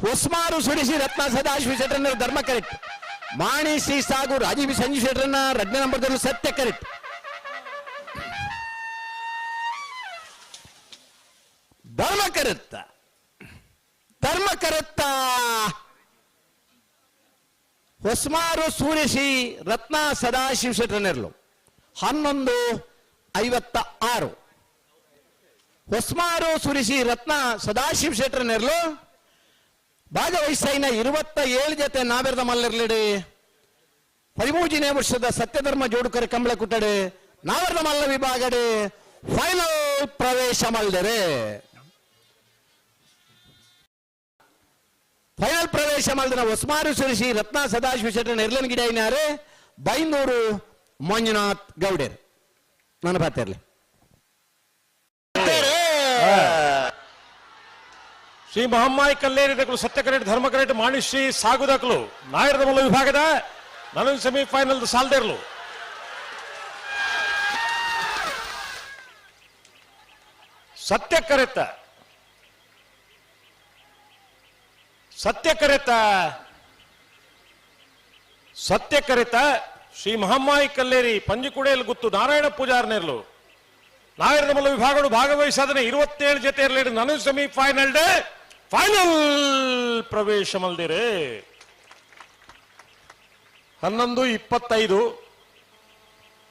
ಹೊಸ್ಮಾರು ಸುಡಿಸಿ ರತ್ನ ಸದಾಶಿವ ಶೆಟ್ಟರನ್ನ ಧರ್ಮ ಕರೆಕ್ಟ್. ಮಾಣಿ ಶ್ರೀ ಸಾಗು ರಾಜೀವ್ ಸಂಜೀವ್ ಶೆಟ್ಟರನ್ನ 2ನೇ ನಂಬರ್ದಲ್ಲಿ ಸತ್ಯ ಕರೆಕ್ಟ್. ಧರ್ಮ ಕರೆತ್ತ ಹೊಸ್ಮಾರು ಸೂರಿಸಿ ರತ್ನ ಸದಾಶಿವ ಶೆಟ್ಟರನ್ನೆರಲು 11:56. ಹೊಸ್ಮಾರು ಸುರಿಸಿ ರತ್ನ ಸದಾಶಿವ ಶೆಟ್ಟರನ್ನೆರಲು ಭಾಗವಹಿಸೈನ 27 ಜೊತೆ ನಾವೆರ್ದ ಮಲ್ಲರ್ಲಿಡಿ 13ನೇ ವರ್ಷದ ಸತ್ಯಧರ್ಮ ಜೋಡುಕರೆ ಕಂಬಳ ಕುಟ್ಟಡೆ ನಾವೆರ್ದ ಮಲ್ಲ ವಿಭಾಗಡೆ ಫೈನಲ್ ಪ್ರವೇಶ ಮಲ್ದರೆ. ಫೈನಲ್ ಪ್ರವೇಶ ಮಾಡಿದ ಹೊಸ್ಮಾರು ಸುರಿಸಿ ರತ್ನ ಸದಾಶಿವ ಶೆಟ್ಟರ್ ನೆರ್ಲನ್ ಗಿಡ ಇನ್ನಾರೆ ಬೈಂದೂರು ಮಂಜುನಾಥ್ ಗೌಡರ್ ನನ್ನ ಪಾತಿರ್ಲಿ. ಶ್ರೀ ಮಹಮ್ಮಾಯಿ ಕಲ್ಲೇರಿ ದಕ್ಕಲು ಸತ್ಯ ಕರೆಕ್ಟ್ ಧರ್ಮ ಕರೆಕ್ಟ್ ಮಾಣಿಶ್ರೀ ಸಾಗು ದಕ್ಕಲು ನಾಯರದ ಮಲ್ಲ ವಿಭಾಗದ ನಾನು ಸೆಮಿಫೈನಲ್ ಸಾಲ್ದಿರ್ಲು. ಸತ್ಯ ಕರೆತ ಶ್ರೀ ಮಹಮ್ಮಾಯಿ ಕಲ್ಲೇರಿ ಪಂಜಿಕುಡೆಯಲ್ಲಿ ಗುತ್ತು ನಾರಾಯಣ ಪೂಜಾರ್ ನೆರ್ಲು ನಾಯರದ ಮಲ್ಲ ವಿಭಾಗಗಳು ಭಾಗವಹಿಸಾದನೆ 27 ಜೊತೆ ಇರಲಿ ನಾನು ಸೆಮಿಫೈನಲ್ ಫೈನಲ್ ಪ್ರವೇಶ ಮಲ್ದಿರೆ 11:25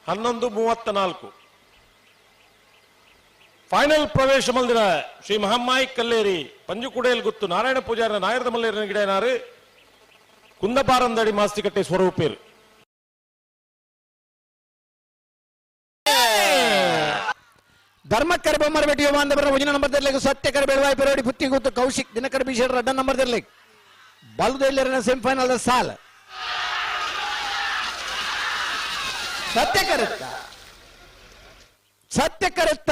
11:34 ಫೈನಲ್ ಪ್ರವೇಶ ಮಲ್ದಿರ ಶ್ರೀ ಮಹಮ್ಮಾಯಿ ಕಲ್ಲೇರಿ ಪಂಜುಕುಡೆಯಲ್ಲಿ ಗುತ್ತು ನಾರಾಯಣ ಪೂಜಾರ ನಾಯರದ ಮಲ್ಲೇರಿನ ಗಿಡನಾರು ಕುಂದಪಾರಂದಡಿ ಮಾಸ್ತಿಕಟ್ಟೆ ಸ್ವರೂಪೇರು. ಧರ್ಮಕ್ಕರ ಬೊಮ್ಮರ ಬೆಟ್ಟಿಯ ಬಾಂಧವರ 1ನೇ ನಂಬರ್ದಲ್ಲಿ ಸತ್ಯಕರ ಬೆಳವಾಯಿ ಪೆರೋಡಿ ಪುತ್ತಿ ಗುತ್ತು ಕೌಶಿಕ್ ದಿನಕರ ಬೀಶರ್ 2ನೇ ನಂಬರ್ದಲ್ಲಿ ಬಲುದೆಲ್ಲರಿನ ಸೆಮಿಫೈನಲ್ ಸಾಲ ಸತ್ಯಕರುತ್ತ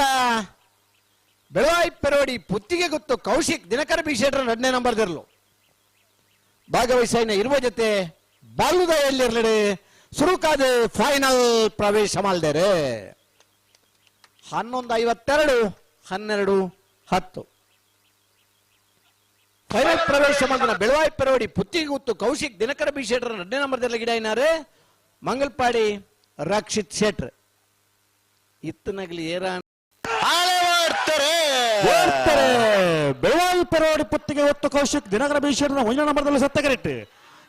ಬೆಳವಾಯಿ ಪೆರೋಡಿ ಪುತ್ತಿಗೆ ಗುತ್ತು ಕೌಶಿಕ್ ದಿನಕರ ಬೀಶರ್ 2ನೇ ನಂಬರ್ದಿರ್ಲು ಭಾಗವಹಿಸಿನ 20 ಜೊತೆ ಬಾಲುದೆಲ್ಲರಿಡೆ ಸುರುಕಾದ ಫೈನಲ್ ಪ್ರವೇಶ ಮಾಡಿದರೆ 11:52 12:10 ಫೈನಲ್ ಪ್ರವೇಶ ಮಾಡಿದ ಬೆಳವಾಯಿ ಪೆರೋಡಿ ಪುತ್ತಿಗೆ ಗುತ್ತು ಕೌಶಿಕ್ ದಿನಕರ ಬಿ ಶೆಟ್ರ್ 2ನೇ ನಂಬರ್ದಲ್ಲಿ ಗಿಡ ಇನ್ನಾರೆ ಮಂಗಲ್ಪಾಡಿ ರಕ್ಷಿತ್ ಶೆಟ್ರ್ ಇತ್ತನಗಲಿ ಏರ ಬೆಳವಾಯಿ ಪೆರೋಡಿ ಪುತ್ತಿಗೆ ಗುತ್ತು ಕೌಶಿಕ್ ದಿನಕರ ಬಿ ಶೆಟ್ರ್ 1ನೇ ನಂಬರ್ದಲ್ಲಿ ಸತ್ಯ ಕರೆಕ್ಟ್.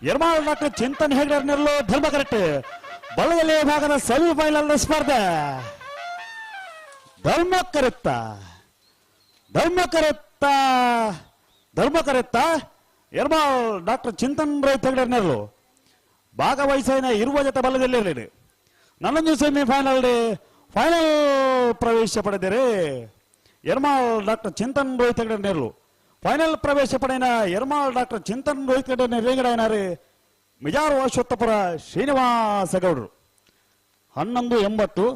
ಯರ್ಮಾಳ್ ಡಾಕ್ಟರ್ ಚಿಂತನ್ ಹೆಗ್ಡರ್ ನೆರಳು ಧರ್ಮ ಕರೆಕ್ಟ್. ಬಲಗಲೆ ಭಾಗದ ಸೆಮಿಫೈನಲ್ ಸ್ಪರ್ಧೆ ಧರ್ಮ ಕರೆತ್ತ ಯರ್ಮಾಳ್ ಡಾಕ್ಟರ್ ಚಿಂತನ್ ರೈತ್ ಹೆಗ್ಡರ್ ನೆರಳು ಭಾಗವಹಿಸಿನ 20 ಜೊತೆ ಬಲದಲ್ಲಿ ನನ್ನೊಂದು ಸೆಮಿಫೈನಲ್ ಫೈನಲ್ ಪ್ರವೇಶ ಪಡೆದರೆ ಯರ್ಮಾಳ್ ಡಾಕ್ಟರ್ ಚಿಂತನ್ ರೋಹಿತ್ ಹೆಗ್ಡರ್ ನೆರಳು ಫೈನಲ್ ಪ್ರವೇಶ ಪಡೆಯಿನ ಯರ್ಮಾಳ್ ಡಾಕ್ಟರ್ ಚಿಂತನ್ ರೋಹಿತ್ ಹೆಗ್ಡರ್ ನೆರಳಿಗಡಾಯಿನಾರೆ ಮಿಜಾರು ಅಶ್ವತ್ಥಪುರ ಶ್ರೀನಿವಾಸ ಗೌಡರು 11:80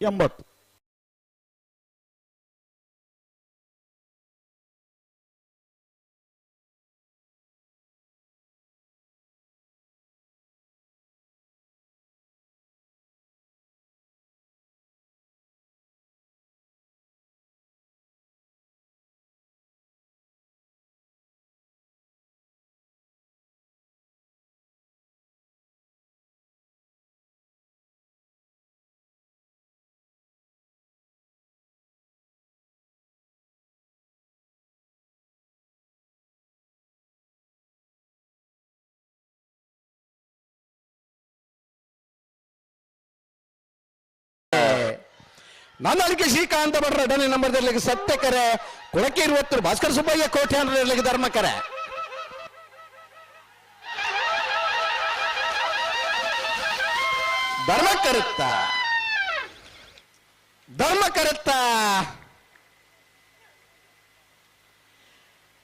12:80. ನಂದಳಿಕೆ ಶ್ರೀಕಾಂತ ಭಟ್ರ 2ನೇ ನಂಬರ್ದಲ್ಲಿ ಸತ್ಯಕರೆ ಕೊಳಕೆ 20 ಭಾಸ್ಕರ್ ಸುಬ್ಬಯ್ಯ ಕೋಟೆ ಅಂದ್ರೆ ಧರ್ಮಕರೆ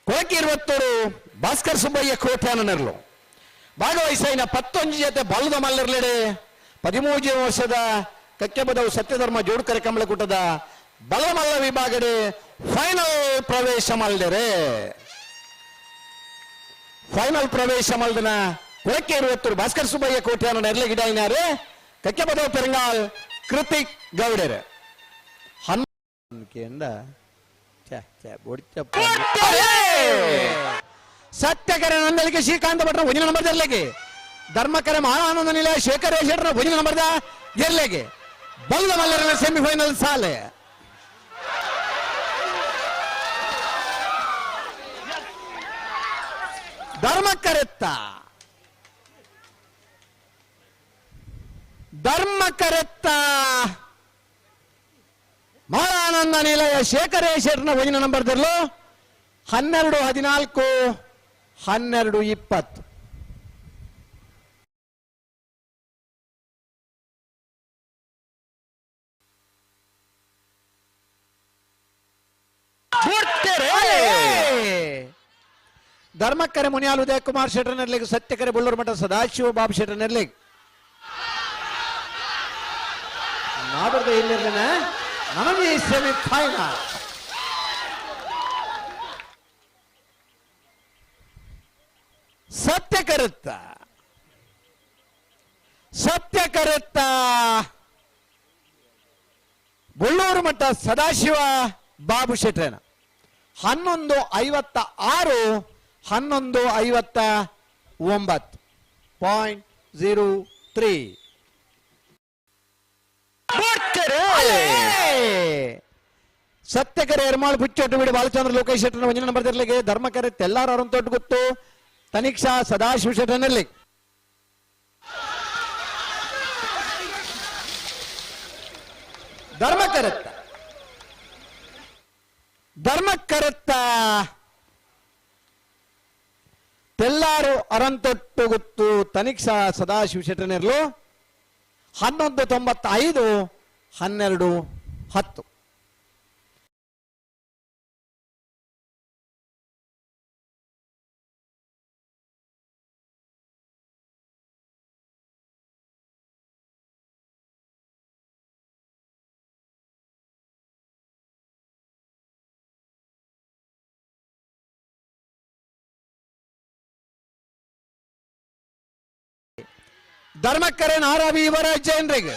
ಕೊಳಕೆ 20 ಭಾಸ್ಕರ್ ಸುಬ್ಬಯ್ಯ ಕೋಟೆ ನೆರಳು ಭಾಗವಹಿಸಿನ 11 ಜೊತೆ ಬಲದ ಮಲ್ಲರ್ಲೆಡೆ 13 ವರ್ಷದ ಕಕ್ಕೆಬದವು ಸತ್ಯಧರ್ಮ ಜೋಡುಕರೆ ಕಂಬಳ ಕೂಟದ ಬಲಮಲ್ಲ ವಿಭಾಗಡೆ ಫೈನಲ್ ಪ್ರವೇಶ ಮಾಡಿದರೆ ಫೈನಲ್ ಪ್ರವೇಶ ಮಾಡಿದ ಕೊಳಕೆ 20 ಭಾಸ್ಕರ್ ಸುಬ್ಬಯ್ಯ ಕೋಟೆಯನ್ನು ನೆರಳೆ ಗಿಡ ಇನ್ನಾರೆ ಕಕ್ಕೆಬದವು ಪೆರಂಗಾಲ್ ಕೃತಿಕ್ ಗೌಡರ್ 11 ಸತ್ಯಕರ ನಂದಲಿಗೆ ಶ್ರೀಕಾಂತ ಭಟ್ರ ಒಂಜಿನ ನಂಬರ್ ಇರ್ಲಿಕ್ಕೆ ಧರ್ಮಕರ ಮಹಾನಂದ ನಿಲಯ ಶೇಖರ ಶೆಟ್ಟರ ಒಂಜಿನ ನಂಬರ್ದ ಇರ್ಲಿಕ್ಕೆ ಬಲದ ಮಲ್ಲರ ಸೆಮಿಫೈನಲ್ ಸಾಲೆ ಧರ್ಮಕರೆತ್ತ ಮಹಾನಂದ ನಿಲಯ ಶೇಖರೇಶ್ವರನ ಒಂಜಿನ ನಂಬರ್ ದರ್ಲು 12-14 12-20 ಧರ್ಮಕ್ಕರೆ ಮುನಿಯಾಲ್ ಉದಯ ಕುಮಾರ್ ಶೆಟ್ಟರ್ ನೆರ್ಲಿಗೆ ಸತ್ಯಕರೆ ಬುಳ್ಳೂರು ಮಠ ಸದಾಶಿವ ಬಾಬು ಶೆಟ್ಟರ್ ನೆರ್ಲಿಗೆ ನಾಡದ ಇಲ್ಲಿರ್ಲಿನ ನನಗೆ ಸೆಮಿ ಫೈನಲ್ ಸತ್ಯಕರುತ್ತ ಬುಳ್ಳೂರು ಮಠ ಸದಾಶಿವ ಬಾಬು ಶೆಟ್ಟರನ 11:56 11:59.03 ಸತ್ಯಕರೆ ಎರ್ಮಾಳ್ ಪುಚ್ಚೊಟ್ಟು ಬಿಡಿ ಬಾಲಚಂದ್ರ ಲೋಕೇಶ್ ಶೆಟ್ಟರ್ನ ಒಂಜಿನ ನಂಬರ್ ಇರ್ಲಿಕ್ಕೆ ಧರ್ಮಕರೆ ತೆಲ್ಲಾರ ತೊಟ್ಟು ಗೊತ್ತು ತನಿಕ್ಷಾ ಸದಾಶಿವ ಶೆಟ್ಟರ್ನಲ್ಲಿ ಧರ್ಮಕರೆತ್ತ ತೆಲ್ಲಾರು ಅರಂತೊಟ್ಟು ಗೊತ್ತು ತನಿಕ್ಷಾ ಸದಾಶಿವ ಶೆಟ್ಟರ್ನೆರ್ಲು 11:95 12:10 ಧರ್ಮಕ್ಕರೆ ನಾರಾವಿ ಯುವರಾಜ್ ಜೈನ್ರಿಗೆ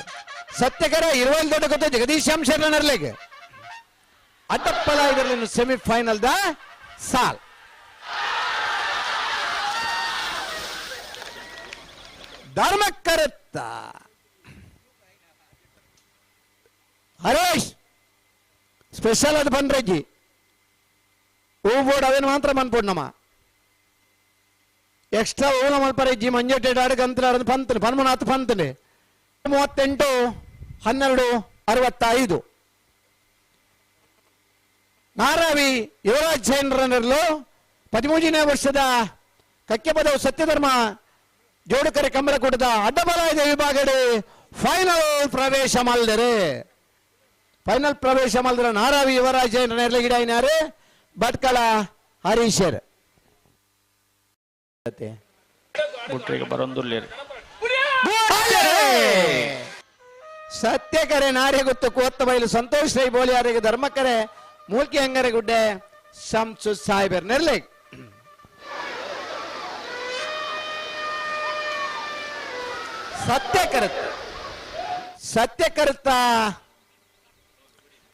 ಸತ್ಯಕರ 20 ದೊಡ್ಡ ಗೊತ್ತು ಜಗದೀಶ್ ಶೆಟ್ಟರ್ನರ್ಲಿಗೆ ಅಡ್ಡಪ್ಪಲ ಇದರಲ್ಲಿ ಸೆಮಿಫೈನಲ್ ದ ಸಾಲ್ ಧರ್ಮಕ್ಕರೆತ್ತ ಹರೇಶ್ ಸ್ಪೆಷಲ್ ಅದು ಬಂದ್ರಜ್ಜಿ ಹೂ ಬೋರ್ಡ್ ಅದೇನು ಮಾತ್ರ ಬಂದ್ಬಿಡ್ನಮ್ಮ ಎಕ್ಸ್ಟ್ರಾ ಓನ ಮಲ್ಪರಜ್ಜಿ ಮಂಜೋಟೆಡ್ ಅಡಗಂತ್ರ ಪಂತನೆ 38-12-65 ನಾರಾವಿ ಯುವರಾಜ್ ಜೈನರನ್ನು 13ನೇ ವರ್ಷದ ಕಕ್ಕೆಪದವು ಸತ್ಯಧರ್ಮ ಜೋಡುಕರೆ ಕಮಲಕೂಟದ ಅಡ್ಡಬಲಾಯದ ವಿಭಾಗಡೆ ಫೈನಲ್ ಪ್ರವೇಶ ಮಾಡಿದರೆ ನಾರಾವಿ ಯುವರಾಜ್ ಜೈನರ ಗಿಡಾಯಿನಾರು ಭಟ್ಕಳ ಹರೀಶರ್ ಸತ್ಯಕರೆ ನಾರೆ ಗೊತ್ತು ಕೋತ್ತ ಬಯಲು ಸಂತೋಷ್ ರೈ ಬೋಲಿಯಾರಿಗೆ ಧರ್ಮಕರೆ ಮೂಲ್ಕಿ ಹಂಗರೆ ಗುಡ್ಡೆ ಶಂಸು ಸಾಹಿಬರ್ ನೆರ್ಲೆ ಸತ್ಯಕರುತ್ತ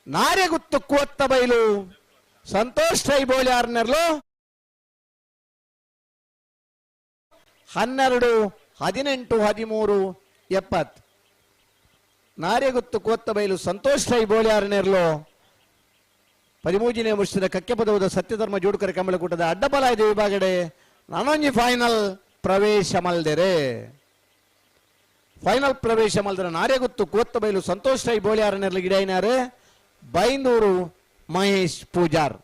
ನಾರೆ ಗುತ್ತು ಕೋತ್ತ ಬಯಲು ಸಂತೋಷ್ ರೈ ಬೋಲಿಯಾರ್ ನೆರ್ಲು 12-18-13-70 ನಾರೆಗುತ್ತು ಕೋತ್ತ ಬಯಲು ಸಂತೋಷ್ ರೈ ಬೋಳಿಯಾರನೇರ್ಲು 13ನೇ ವರ್ಷದ ಕಕ್ಕೆಪದವದ ಸತ್ಯಧರ್ಮ ಜೋಡುಕರೆ ಕಮಲಕೂಟದ ಅಡ್ಡಬಲಾಯದ ವಿಭಾಗಡೆ ನಾನೊಂಜಿ ಫೈನಲ್ ಪ್ರವೇಶ ಮಲ್ದರೆ ನಾರೆಗುತ್ತು ಕೋತ್ತ ಬಯಲು ಸಂತೋಷ್ ರೈ ಬೋಳಿಯಾರನೇರ್ಲು ಗಿಡಾಯಿನಾರು ಬೈಂದೂರು ಮಹೇಶ್ ಪೂಜಾರ್